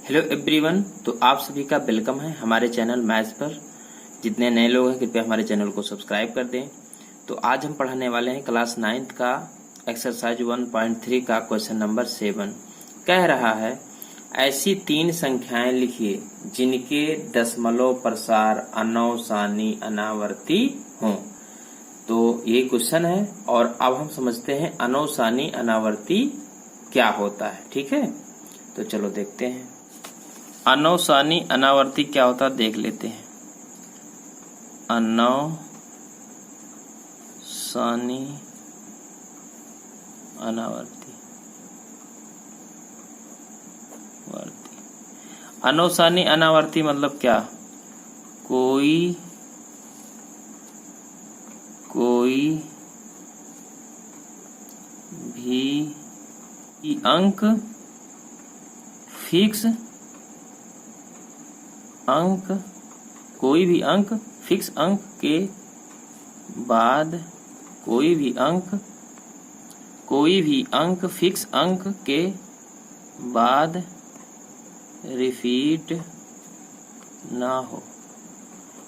Hello everyone. तो आप सभी का वेलकम है हमारे चैनल मैथ्स पर। जितने नए लोग हैं कृपया हमारे चैनल को सब्सक्राइब कर दें। तो आज हम पढ़ाने वाले हैं क्लास 9th का एक्सरसाइज 1.3 का क्वेश्चन नंबर 7। कह रहा है ऐसी 3 संख्याएं लिखिए जिनके दशमलव प्रसार अनवसानी अनावर्ती हों। तो ये क्वेश्चन है और अब हम समझते हैं अनवसानी अनावर्ती क्या होता है। ठीक है, तो चलो देखते हैं अनवसानी अनावर्ती क्या होता है, देख लेते हैं। अनवसानी अनावर्ती अनवसानी अनावर्ती मतलब क्या? कोई भी अंक फिक्स अंक के बाद कोई भी अंक फिक्स अंक के बाद रिपीट ना हो,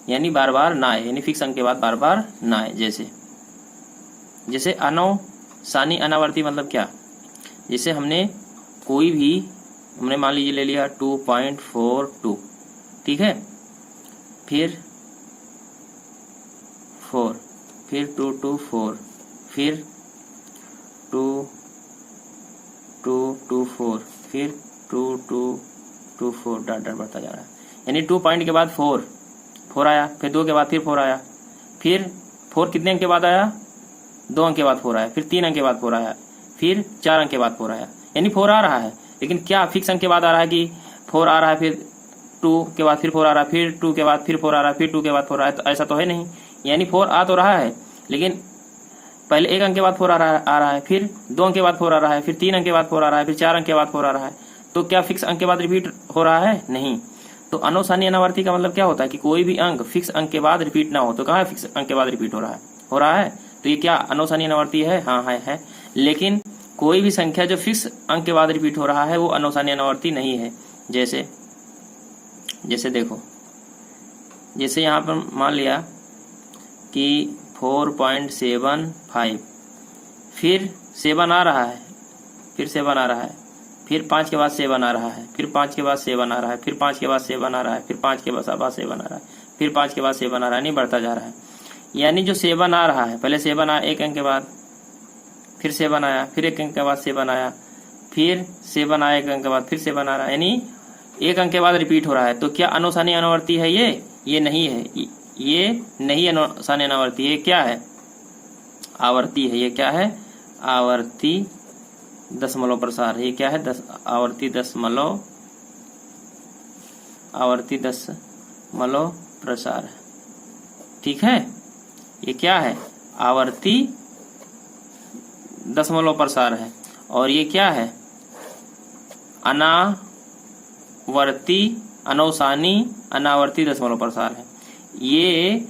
यानी बार बार ना आए, यानी फिक्स अंक के बाद बार बार ना आए। जैसे अनवसानी अनावर्ती मतलब क्या? जैसे हमने मान लीजिए ले लिया 2.42, ठीक है, फिर 4, फिर 2 to 4, फिर 2 to 4, फिर 2 to 4, डॉट बढ़ता जा रहा है। यानी 2 पॉइंट के बाद 4 आया, फिर 2 के बाद फिर 4 आया, फिर 4 कितने अंक के बाद आया? 2 अंक के बाद 4 आया, फिर 3 अंक के बाद 4 आया, फिर 4 अंक के बाद 4 आया। यानी 4 आ रहा है, लेकिन क्या फिक्स अंक के बाद आ रहा है कि 4 आ रहा है, फिर 2 के बाद फिर 4 आ रहा है, फिर 2 के बाद फिर 4 आ रहा है, फिर 2 के बाद 4 आ रहा है? तो ऐसा तो है नहीं। यानी 4 आ तो रहा है, लेकिन पहले 1 अंक के बाद 4 आ रहा है, फिर 2 अंक के बाद 4 आ रहा है, फिर 3 अंक के बाद 4 आ रहा है, फिर 4 अंक के बाद 4 आ रहा है। तो क्या फिक्स अंक के बाद रिपीट हो रहा है? नहीं। तो अनवसानी अनावर्ती का मतलब क्या होता है कि कोई भी अंक फिक्स अंक के बाद रिपीट ना हो। तो कहाँ फिक्स अंक के बाद रिपीट हो रहा है। तो ये क्या अनवसानी अनावर्ती है? हाँ है। लेकिन कोई भी संख्या जो फिक्स अंक के बाद रिपीट हो रहा है वो अनवसानी अनावर्ती नहीं है। जैसे देखो, जैसे यहाँ पर मान लिया कि 4.75, फिर 7 आ रहा है, फिर 7 आ रहा है, फिर 5 के बाद 7 आ रहा है, फिर 5 के बाद 7 आ रहा है, फिर 5 के बाद 7 आ रहा है, फिर 5 के बाद 7 आ रहा है, फिर 5 के बाद 7 आ रहा है, नहीं बढ़ता जा रहा है। यानी जो 7 आ रहा है, पहले 7 आया 1 अंक के बाद, फिर 7 आया, फिर 1 अंक के बाद 7 आया, फिर 7 आया 1 अंक के बाद फिर 7 आ रहा है, यानी 1 अंक के बाद रिपीट हो रहा है। तो क्या अनवसानी अनावर्ती है ये नहीं है। ये नहीं अनवसानी अनावर्ती, ये क्या है? आवर्ती है। ये क्या है? आवर्ती दशमलव प्रसार। ये क्या है? आवर्ती दशमलव प्रसार। ठीक है, ये क्या है? आवर्ती दशमलव प्रसार है। और ये क्या है? अनवसानी अनावर्ती दशमलव प्रसार है। ये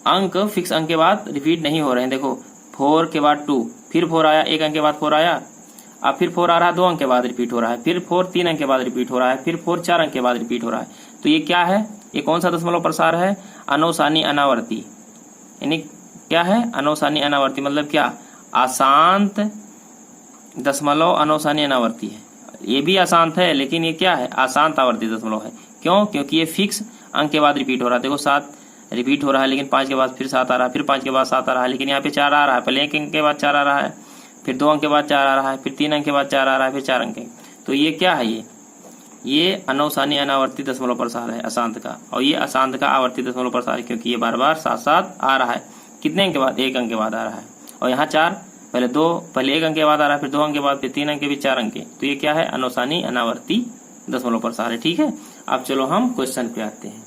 अंक फिक्स अंक के बाद रिपीट नहीं हो रहे हैं। देखो 4 के बाद 2, फिर 4 आया, 1 अंक के बाद 4 आया, अब फिर 4 आ रहा है, 2 अंक के बाद रिपीट हो रहा है, फिर 4 3 अंक के बाद रिपीट हो रहा है, फिर 4 4 अंक के बाद रिपीट हो रहा है। तो ये क्या है? ये कौन सा दशमलव प्रसार है? अनवसानी अनावर्ती। यानी क्या है? अनवसानी अनावर्ती मतलब क्या? अशांत दशमलव अनवसानी अनावर्ती है। ये भी अशांत है, लेकिन ये क्या है? अशांत आवर्ती दशमलव है। क्यों? क्योंकि ये फिक्स अंक के बाद रिपीट हो रहा है। देखो 7 रिपीट हो रहा है, लेकिन 5 के बाद फिर 7 आ रहा है, फिर 5 के बाद 7 आ रहा है, लेकिन यहाँ पे 4 आ रहा है। पहले 1 अंक के बाद 4 आ रहा है, फिर 2 अंक के बाद 4 आ रहा है, फिर 3 अंक के बाद 4 आ रहा है, फिर 4 अंक। तो ये क्या है? ये अनवसानी अनावर्ती दशमलव प्रसार है अशांत का। और ये अशांत का आवर्ती दशमलव प्रसार है, क्योंकि ये बार बार साथ साथ आ रहा है। कितने अंक के बाद? 1 अंक के बाद आ रहा है। और यहाँ 4, पहले 1 अंक के बाद आ रहा है, फिर 2 अंक के बाद, फिर 3 अंक के, फिर 4 अंक। तो ये क्या है? अनवसानी अनावर्ती दशमलव प्रसार है। ठीक है, अब चलो हम क्वेश्चन पे आते हैं।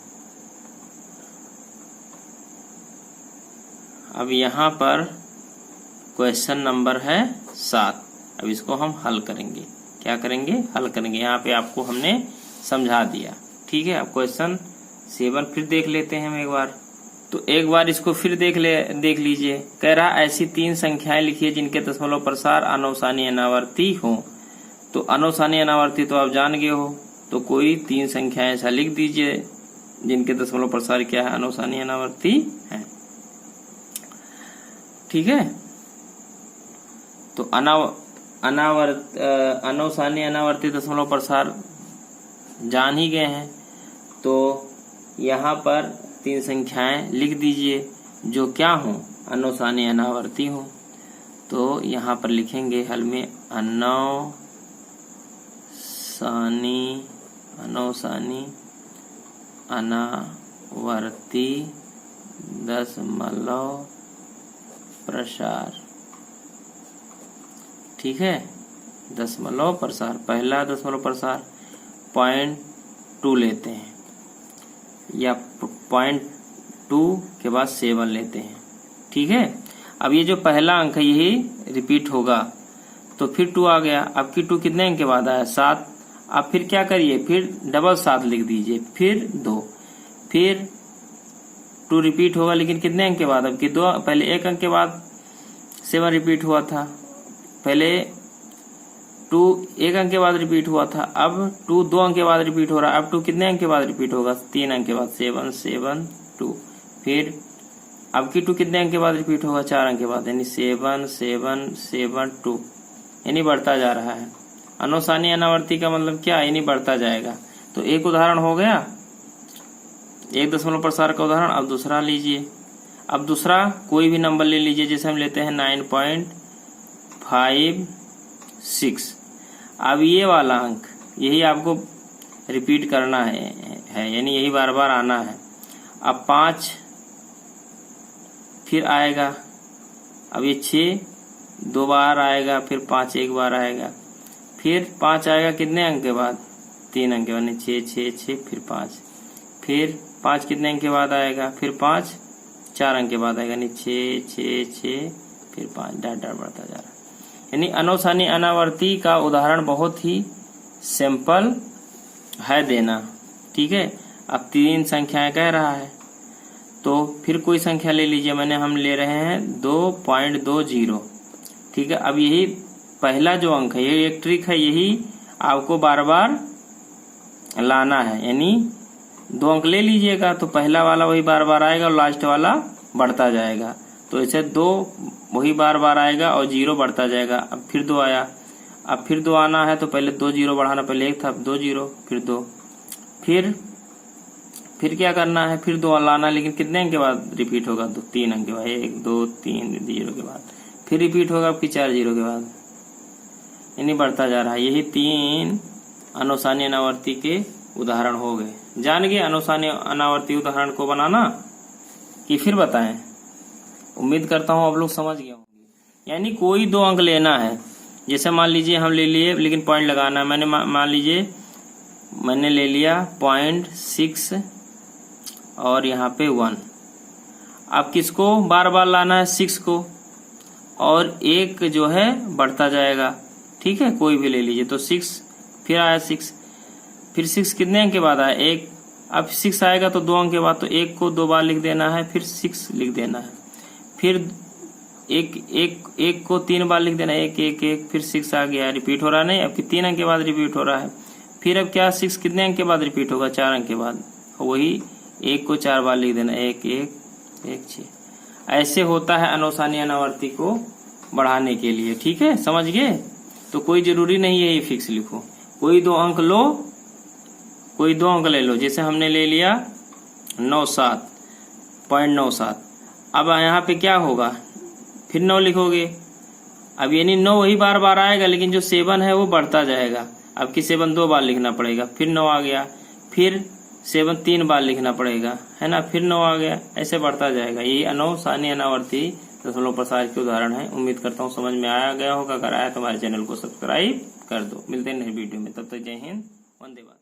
अब यहाँ पर क्वेश्चन नंबर है 7। अब इसको हम हल करेंगे। क्या करेंगे? हल करेंगे। यहाँ पे आपको हमने समझा दिया। ठीक है, अब क्वेश्चन 7 फिर देख लेते हैं हम एक बार। तो एक बार इसको फिर देख लीजिए। कह रहा ऐसी 3 संख्याएं लिखिए जिनके दशमलव प्रसार अनवसानी अनावर्ती हो। तो अनवसानी अनावर्ती तो आप जान गए हो, तो कोई 3 संख्याएं ऐसा लिख दीजिए जिनके दशमलव प्रसार क्या है, अनुसानी अनावर्ती है। ठीक है, तो अनुसानी अनावर्ती दशमलव प्रसार जान ही गए हैं। तो यहाँ पर 3 संख्याएं लिख दीजिए जो क्या हो, अनुसानी अनावर्ती हो। तो यहाँ पर लिखेंगे हल में अनुसानी अनावर्ती दशमलव प्रसार। ठीक है, दशमलव प्रसार, पहला दशमलव प्रसार 0.2 लेते हैं या 0.2 के बाद 7 लेते हैं। ठीक है, अब ये जो पहला अंक है यही रिपीट होगा, तो फिर 2 आ गया। अब की 2 कितने अंक के बाद आया, 7। अब फिर क्या करिए, फिर डबल 7 लिख दीजिए, फिर 2, फिर 2 रिपीट होगा, लेकिन कितने अंक के बाद, अब की 2, पहले 1 अंक के बाद 7 रिपीट हुआ था, पहले 2 1 अंक के बाद रिपीट हुआ था, अब 2 2 अंक के बाद रिपीट हो रहा है। अब 2 कितने अंक के बाद रिपीट होगा, 3 अंक के बाद, 7 7 2। फिर अब की 2 कितने अंक के बाद रिपीट होगा, 4 अंक के बाद, यानी 7 7 7 2, यानी बढ़ता जा रहा है। अनुसानी अनावर्ती का मतलब क्या, यानी बढ़ता जाएगा। तो एक उदाहरण हो गया, एक दशमलव प्रसार का उदाहरण। अब दूसरा लीजिए, अब दूसरा कोई भी नंबर ले लीजिए, जैसे हम लेते हैं 9.56। अब ये वाला अंक यही आपको रिपीट करना है, यानी यही बार बार आना है। अब 5 फिर आएगा, अब ये 6 2 बार आएगा, फिर 5 एक बार आएगा, फिर 5 आएगा कितने अंक के बाद, 3 अंक के बाद, 6 6 6, फिर 5, फिर 5 कितने अंक के बाद आएगा, फिर 5 4 अंक के बाद आएगा, यानी 6 6 6, फिर 5, डॉट डॉट बढ़ता जा रहा है। यानी अनुसानी अनावर्ती का उदाहरण बहुत ही सिंपल है देना। ठीक है, अब 3 संख्याएं कह रहा है, तो फिर कोई संख्या ले लीजिए, हम ले रहे हैं 2.20। ठीक है, अब यही पहला जो अंक है, ये एक ट्रिक है, यही आपको बार बार लाना है, यानी 2 अंक ले लीजिएगा तो पहला वाला वही बार बार आएगा और लास्ट वाला बढ़ता जाएगा। तो ऐसे 2 वही बार बार आएगा और 0 बढ़ता जाएगा। अब फिर 2 आया, अब फिर 2 आना है, तो पहले 2 0 बढ़ाना, पहले 1 था, 2 0, फिर 2, फिर क्या करना है, फिर 2 लाना, लेकिन कितने अंक के बाद रिपीट होगा, 3 अंक के बाद, 1 2 3 0 के बाद, फिर रिपीट होगा आपकी 4 0 के बाद, यानी बढ़ता जा रहा है। यही 3 अनुसानी अनावर्ती के उदाहरण हो गए। जान गए अनुसानी अनावर्ती उदाहरण को बनाना कि फिर बताएं? उम्मीद करता हूं आप लोग समझ गए होंगे। यानी कोई 2 अंक लेना है, जैसे मान लीजिए हम ले लिए, लेकिन पॉइंट लगाना है। मैंने मान लीजिए मैंने ले लिया 0.6 और यहाँ पे 1। अब किसको बार बार लाना है, 6 को, और 1 जो है बढ़ता जाएगा। ठीक है, कोई भी ले लीजिए, तो 6 फिर आया 6, फिर 6 कितने अंक के बाद आया, 1। अब 6 आएगा तो 2 अंक के बाद, तो 1 को 2 बार लिख देना है, फिर 6 लिख देना है, फिर 1 को 3 बार लिख देना है, 1 1 1, फिर 6 आ गया, रिपीट हो रहा नहीं, अब 3 अंक के बाद रिपीट हो रहा है। फिर अब क्या, 6 कितने अंक के बाद रिपीट होगा, 4 अंक के बाद, वही 1 को 4 बार लिख देना, 1 1 1 6। ऐसे होता है अनुसानी अनावर्ती को बढ़ाने के लिए। ठीक है, समझ गए? तो कोई जरूरी नहीं है ये फिक्स लिखो, कोई 2 अंक लो, कोई 2 अंक ले लो। जैसे हमने ले लिया 97.97। अब यहाँ पे क्या होगा, फिर 9 लिखोगे। अब यानी 9 वही बार बार आएगा, लेकिन जो 7 है वो बढ़ता जाएगा। अब की 7 2 बार लिखना पड़ेगा, फिर 9 आ गया, फिर 7 3 बार लिखना पड़ेगा, है ना, फिर 9 आ गया, ऐसे बढ़ता जाएगा। यही अनुसानी अनावर्ती दशमलव प्रसार के उदाहरण है। उम्मीद करता हूँ समझ में आया गया होगा। अगर आया तो हमारे चैनल को सब्सक्राइब कर दो। मिलते हैं नए वीडियो में, तब तक जय हिंद, वंदे मातरम।